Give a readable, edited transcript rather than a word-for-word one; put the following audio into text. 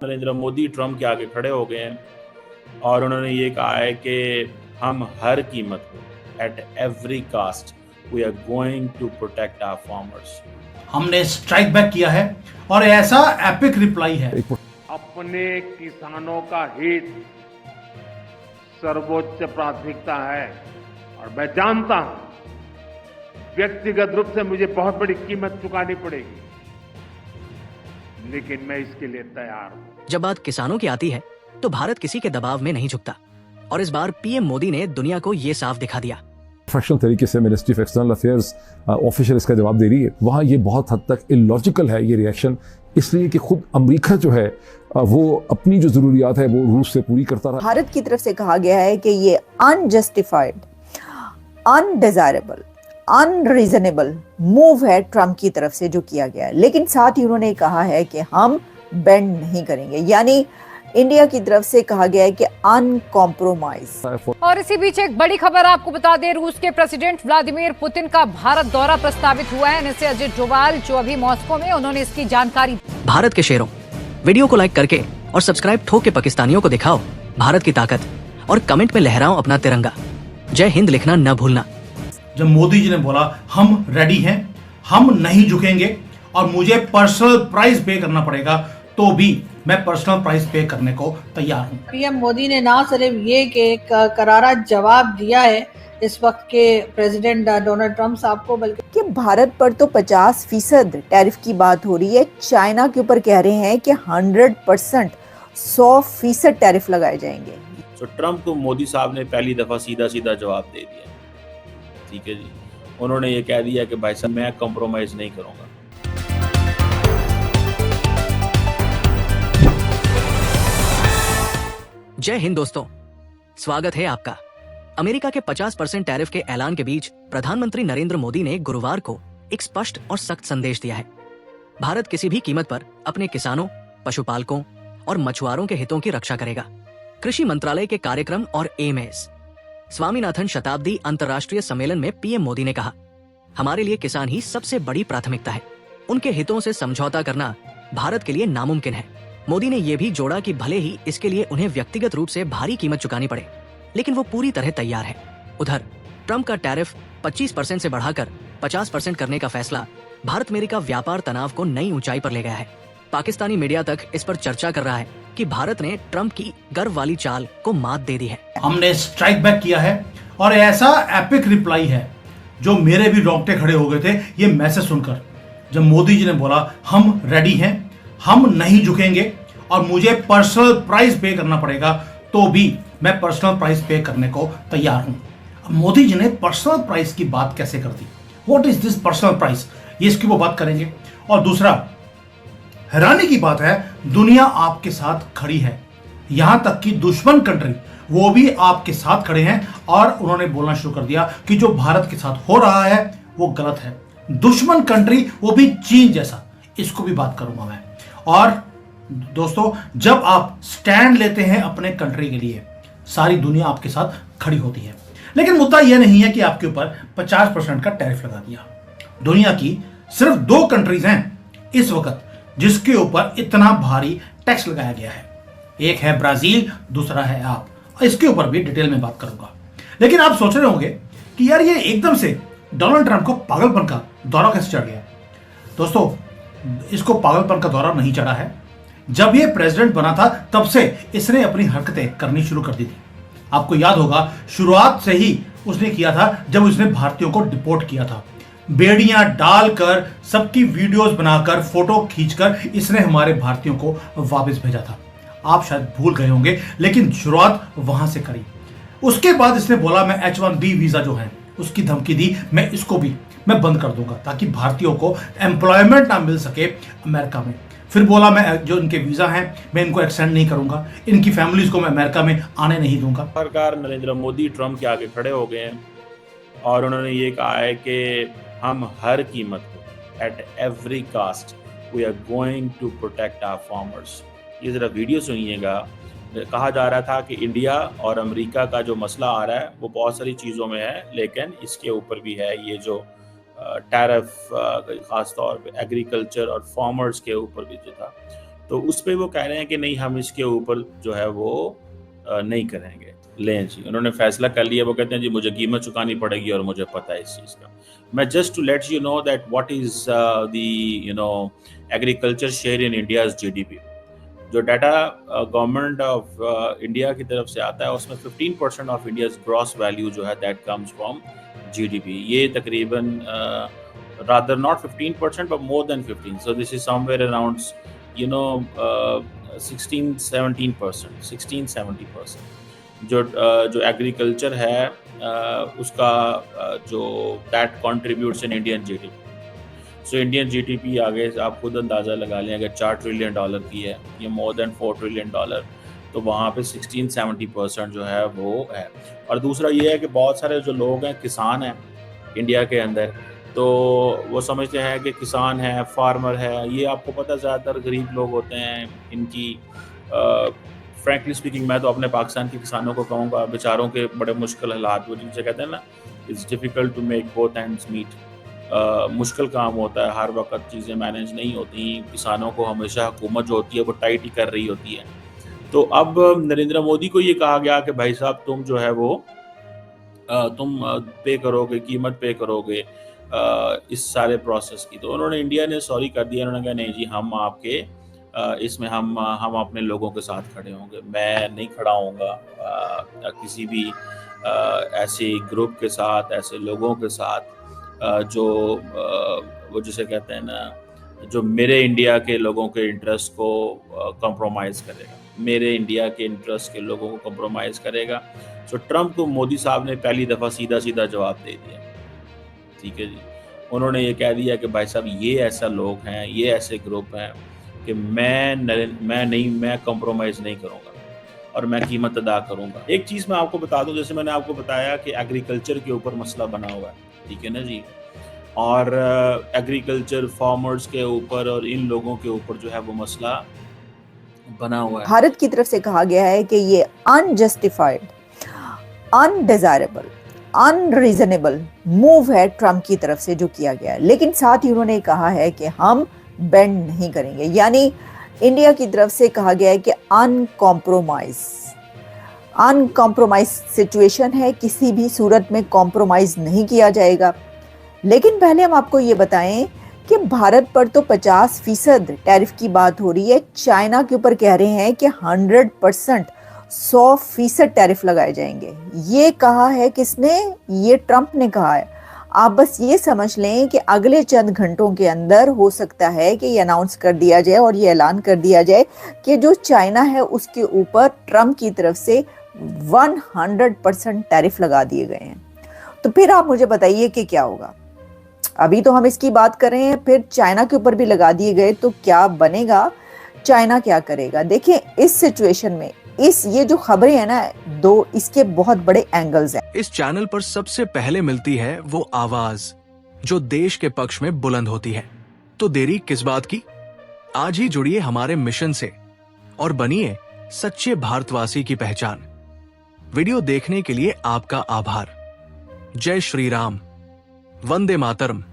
Narendra Modi Trump के आगे खड़े हो गए हैं और उन्होंने ये कहा है कि हम हर कीमत पर at every cost we are going to protect our farmers. हमने स्ट्राइक बैक किया है और ऐसा एपिक रिप्लाई है। अपने किसानों का हित सर्वोच्च प्राथमिकता है और मैं जानता हूं व्यक्तिगत रूप से मुझे बहुत बड़ी कीमत चुकानी पड़ेगी, लेकिन मैं इसके लिए तैयार हूं। जब बात किसानों की आती है तो भारत किसी के दबाव में नहीं झुकता और इस बार पीएम मोदी ने दुनिया को ये साफ दिखा दिया। प्रोफेशनल तरीके से ministry of external affairs official इसका जवाब दे रही है। वहाँ ये बहुत हद तक इलॉजिकल है ये रिएक्शन, इसलिए कि खुद अमेरिका जो है वो अपनी जो जरूरियात है वो रूस से पूरी करता रहा। भारत की तरफ से कहा गया है कि ये अनजस्टिफाइड, अनडिजायरेबल, अनरीजनेबल मूव है ट्रम्प की तरफ से जो किया गया है, लेकिन साथ ही उन्होंने कहा है कि हम बेंड नहीं करेंगे, यानी इंडिया की तरफ से कहा गया है कि अनकॉम्प्रोमाइज। और इसी बीच एक बड़ी खबर आपको बता दें, रूस के प्रेसिडेंट व्लादिमीर पुतिन का भारत दौरा प्रस्तावित हुआ है। इससे अजित डोभाल जो अभी मॉस्को में, उन्होंने इसकी जानकारी। भारत के शेरों, वीडियो को लाइक करके और सब्सक्राइब ठोक के पाकिस्तानियों को दिखाओ भारत की ताकत और कमेंट में लहराओ अपना तिरंगा। जय हिंद लिखना न भूलना। जब मोदी जी ने बोला हम रेडी हैं, हम नहीं झुकेंगे और मुझे पर्सनल प्राइस पे करना पड़ेगा तो भी मैं पर्सनल प्राइस पे करने को तैयार हूं। पीएम मोदी ने ना सिर्फ ये कि एक करारा जवाब दिया है इस वक्त के प्रेसिडेंट डोनाल्ड ट्रंप साहब को, बल्कि कि भारत पर तो 50% टैरिफ की बात हो रही है, चाइना के ऊपर कह रहे हैं कि 100%, 100% टैरिफ लगाए जाएंगे। तो ट्रम्प को मोदी साहब ने पहली दफा सीधा सीधा जवाब दे दिया। ठीक है जी, उन्होंने ये कह दिया कि भाई साहब मैं कॉम्प्रोमाइज नहीं करूंगा। जय हिंद दोस्तों, स्वागत है आपका। अमेरिका के 50% टैरिफ के ऐलान के बीच प्रधानमंत्री नरेंद्र मोदी ने गुरुवार को एक स्पष्ट और सख्त संदेश दिया है। भारत किसी भी कीमत पर अपने किसानों, पशुपालकों और मछुआरों के हितों की रक्षा करेगा। कृषि मंत्रालय के कार्यक्रम और एमएस स्वामीनाथन शताब्दी अंतर्राष्ट्रीय सम्मेलन में पीएम मोदी ने कहा, हमारे लिए किसान ही सबसे बड़ी प्राथमिकता है। उनके हितों से समझौता करना भारत के लिए नामुमकिन है। मोदी ने यह भी जोड़ा कि भले ही इसके लिए उन्हें व्यक्तिगत रूप से भारी कीमत चुकानी पड़े, लेकिन वो पूरी तरह तैयार है। उधर ट्रंप का टैरिफ 25% से बढ़ाकर 50% करने का फैसला भारत अमेरिका व्यापार तनाव को नई ऊंचाई पर ले गया है। पाकिस्तानी मीडिया तक इस पर चर्चा कर रहा है कि भारत ने ट्रंप की गर्व वाली चाल को मात दे दी है। हमने स्ट्राइक बैक किया है और ऐसा एपिक रिप्लाई है जो मेरे भी रोंगटे खड़े हो गए थे ये मैसेज सुनकर। जब मोदी जी ने बोला हम रेडी हैं, हम नहीं झुकेंगे और मुझे पर्सनल प्राइस पे करना पड़ेगा तो भी मैं पर्सनल प्राइस पे करने को तैयार हूं। अब मोदी जी ने पर्सनल प्राइस की बात कैसे कर दी? What is this personal price? ये इसकी वो बात करेंगे। और दूसरा, हैरानी की बात है, दुनिया आपके साथ खड़ी है, यहां तक कि दुश्मन कंट्री वो भी आपके साथ खड़े हैं और उन्होंने बोलना शुरू कर दिया कि जो भारत के साथ हो रहा है वो गलत है। दुश्मन कंट्री वो भी चीन जैसा, इसको भी बात करूंगा मैं। और दोस्तों, जब आप स्टैंड लेते हैं अपने कंट्री के लिए, सारी दुनिया आपके साथ खड़ी होती है। लेकिन मुद्दा यह नहीं है कि आपके ऊपर 50% का टैरिफ लगा दिया। दुनिया की सिर्फ 2 कंट्रीज हैं इस वक्त जिसके ऊपर इतना भारी टैक्स लगाया गया है। एक है ब्राजील, दूसरा है आप। इसके ऊपर भी डिटेल में बात करूंगा। लेकिन आप सोच रहे होंगे कि यार ये एकदम से डोनाल्ड ट्रंप को पागलपन का दौरा कैसे चढ़ गया? दोस्तों, इसको पागलपन का दौरा नहीं चढ़ा है। जब ये प्रेसिडेंट बना था तब से इसने अपनी हरकतें करनी शुरू कर दी थी। आपको याद होगा, शुरुआत से ही उसने किया था जब उसने भारतीयों को डिपोर्ट किया था। बेड़ियां डालकर, सबकी वीडियोस बनाकर, फोटो खींचकर इसने हमारे भारतीयों को वापस भेजा था। आप शायद भूल गए होंगे, लेकिन शुरुआत वहां से करी। उसके बाद इसने बोला मैं H1B वीजा जो है उसकी धमकी दी, मैं इसको भी मैं बंद कर दूंगा ताकि भारतीयों को एम्प्लॉयमेंट ना मिल सके अमेरिका में। फिर बोला मैं जो इनके वीजा हैं मैं इनको एक्सटेंड नहीं करूंगा, इनकी फैमिलीज को मैं अमेरिका में आने नहीं दूंगा। सरकार नरेंद्र मोदी ट्रम्प के आगे खड़े हो गए हैं और उन्होंने ये कहा है कि हम हर कीमत पर at every cost we are going to protect our farmers. ये ज़रा वीडियो सुनिएगा। कहा जा रहा था कि इंडिया और अमेरिका का जो मसला आ रहा है वो बहुत सारी चीज़ों में है, लेकिन इसके ऊपर भी है ये जो टैरिफ, ख़ास तौर पे एग्रीकल्चर और फार्मर्स के ऊपर भी जो था। तो उस पर वो कह रहे हैं कि नहीं, हम इसके ऊपर जो है वो नहीं करेंगे। लें जी, उन्होंने फैसला कर लिया। वो कहते हैं जी मुझे कीमत चुकानी पड़ेगी और मुझे पता है इस चीज़ का। मैं just to let you know that what is the agriculture share in India's GDP. जो डाटा गवर्नमेंट ऑफ इंडिया की तरफ से आता है उसमें 15% ऑफ इंडियाज ग्रॉस वैल्यू जो है दैट कम्स फ्रॉम जीडीपी। ये तकरीबन rather not 15% but more than 15, so this is somewhere around 16-17%। जो एग्रीकल्चर है उसका जो that contributes in Indian GDP. So Indian GDP आगे आप खुद अंदाज़ा लगा लें, अगर $4 ट्रिलियन की है, ये मोर देन $4 ट्रिलियन, तो वहाँ पे 16-70% जो है वो है। और दूसरा ये है कि बहुत सारे जो लोग हैं किसान हैं इंडिया के अंदर, तो वो समझते हैं कि किसान है, फार्मर है, ये आपको पता ज़्यादातर गरीब लोग होते हैं। इनकी फ्रैंकली स्पीकिंग मैं तो अपने पाकिस्तान के किसानों को कहूँगा, बेचारों के बड़े मुश्किल हालात, वो जिनसे कहते हैं ना it's difficult to make both ends meet. मुश्किल काम होता है, हर वक्त चीज़ें मैनेज नहीं होती। किसानों को हमेशा हुकूमत जो होती है वो टाइट ही कर रही होती है। तो अब नरेंद्र मोदी को ये कहा गया कि भाई साहब तुम जो है वो तुम पे करोगे, कीमत पे करोगे इस सारे प्रोसेस की। तो उन्होंने, इंडिया ने सॉरी कर दिया। उन्होंने कहा नहीं जी, हम आपके इसमें हम अपने लोगों के साथ खड़े होंगे। मैं नहीं खड़ा होऊंगा किसी भी ऐसे ग्रुप के साथ, ऐसे लोगों के साथ जो वो जिसे कहते हैं ना, जो मेरे इंडिया के लोगों के इंटरेस्ट को कंप्रोमाइज़ करेगा, मेरे इंडिया के इंटरेस्ट के लोगों को कंप्रोमाइज़ करेगा। सो ट्रम्प को मोदी साहब ने पहली दफ़ा सीधा सीधा जवाब दे दिया। ठीक है जी, उन्होंने ये कह दिया कि भाई साहब ये ऐसा लोग हैं, ये ऐसे ग्रुप हैं कि मैं कंप्रोमाइज़ नहीं करूँगा और मैं कीमत अदा करूँगा। एक चीज़ मैं आपको बता दूँ, जैसे मैंने आपको बताया कि एग्रीकल्चर के ऊपर मसला बना हुआ है, ठीक है ना जी, और एग्रीकल्चर फार्मर्स के ऊपर और इन लोगों के ऊपर जो है वो मसला बना हुआ है। भारत की तरफ से कहा गया है कि ये अनजस्टिफाइड, अनडिजायरेबल, अनरीजनेबल मूव है ट्रम्प की तरफ से जो किया गया है। लेकिन साथ ही उन्होंने कहा है कि हम बेंड नहीं करेंगे, यानी इंडिया की तरफ से कहा गया है कि अनकॉम्प्रोमाइज सिचुएशन है, किसी भी सूरत में कॉम्प्रोमाइज नहीं किया जाएगा। लेकिन पहले हम आपको ये बताएं कि भारत पर तो 50% टैरिफ की बात हो रही है, चाइना के ऊपर कह रहे हैं कि 100%, 100% टैरिफ लगाए जाएंगे। ये कहा है किसने? ये ट्रम्प ने कहा है। आप बस ये समझ लें कि अगले चंद घंटों के अंदर हो सकता है कि ये अनाउंस कर दिया जाए और ये ऐलान कर दिया जाए कि जो चाइना है उसके ऊपर ट्रम्प की तरफ से 100% टैरिफ लगा दिए गए हैं। तो फिर आप मुझे बताइए कि क्या होगा। अभी तो हम इसकी बात कर रहे हैं, फिर चाइना के ऊपर भी लगा दिए गए तो क्या बनेगा, चाइना क्या करेगा। देखिए इस सिचुएशन में ये जो खबरें हैं ना, दो इसके बहुत बड़े एंगल्स हैं। इस चैनल पर सबसे पहले मिलती है वो आवाज जो देश के पक्ष में बुलंद होती है। तो देरी किस बात की, आज ही जुड़िए हमारे मिशन से और बनिए सच्चे भारतवासी की पहचान। वीडियो देखने के लिए आपका आभार। जय श्री राम, वंदे मातरम।